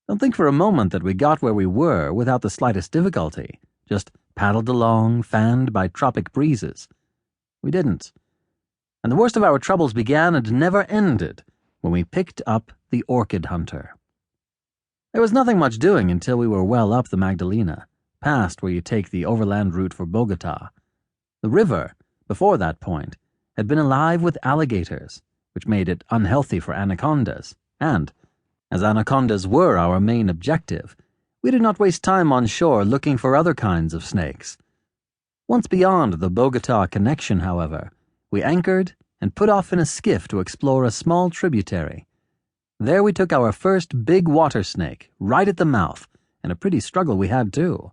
Don't think for a moment that we got where we were without the slightest difficulty, just paddled along, fanned by tropic breezes. We didn't. And the worst of our troubles began and never ended when we picked up the orchid hunter. There was nothing much doing until we were well up the Magdalena, past where you take the overland route for Bogota. The river, before that point, had been alive with alligators, which made it unhealthy for anacondas, and, as anacondas were our main objective, we did not waste time on shore looking for other kinds of snakes. Once beyond the Bogota connection, however, we anchored and put off in a skiff to explore a small tributary. There we took our first big water snake, right at the mouth, and a pretty struggle we had too.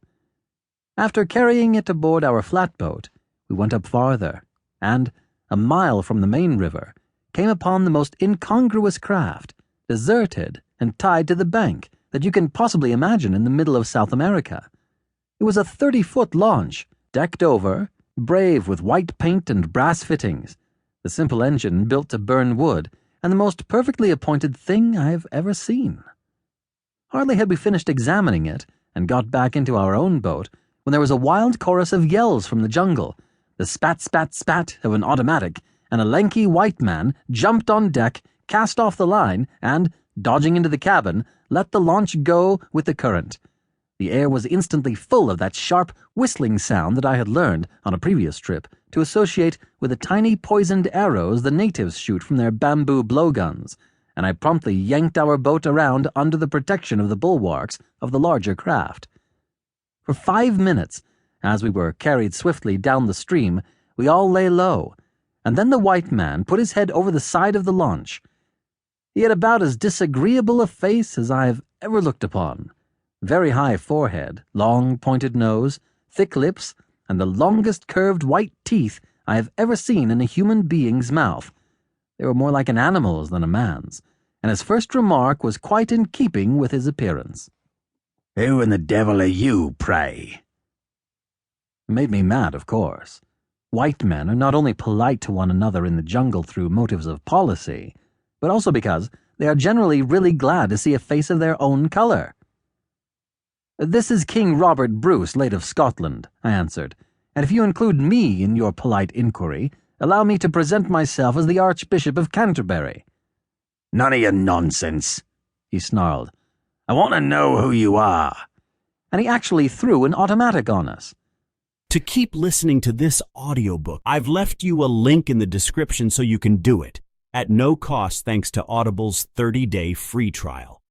After carrying it aboard our flatboat, we went up farther, and, a mile from the main river, came upon the most incongruous craft, deserted and tied to the bank, that you can possibly imagine in the middle of South America. It was a 30-foot launch, decked over, brave with white paint and brass fittings, the simple engine built to burn wood, and the most perfectly appointed thing I have ever seen. Hardly had we finished examining it and got back into our own boat when there was a wild chorus of yells from the jungle, the spat, spat, spat of an automatic, and a lanky white man jumped on deck, cast off the line, and, dodging into the cabin, let the launch go with the current. The air was instantly full of that sharp, whistling sound that I had learned, on a previous trip, to associate with the tiny poisoned arrows the natives shoot from their bamboo blowguns, and I promptly yanked our boat around under the protection of the bulwarks of the larger craft. For 5 minutes, as we were carried swiftly down the stream, we all lay low, and then the white man put his head over the side of the launch. He had about as disagreeable a face as I have ever looked upon. Very high forehead, long pointed nose, thick lips, and the longest curved white teeth I have ever seen in a human being's mouth. They were more like an animal's than a man's, and his first remark was quite in keeping with his appearance. "Who in the devil are you, pray?" It made me mad, of course. White men are not only polite to one another in the jungle through motives of policy, but also because they are generally really glad to see a face of their own color. "This is King Robert Bruce, late of Scotland," I answered, "and if you include me in your polite inquiry, allow me to present myself as the Archbishop of Canterbury." "None of your nonsense," he snarled. "I want to know who you are." And he actually threw an automatic on us. To keep listening to this audiobook, I've left you a link in the description so you can do it, at no cost thanks to Audible's 30-day free trial.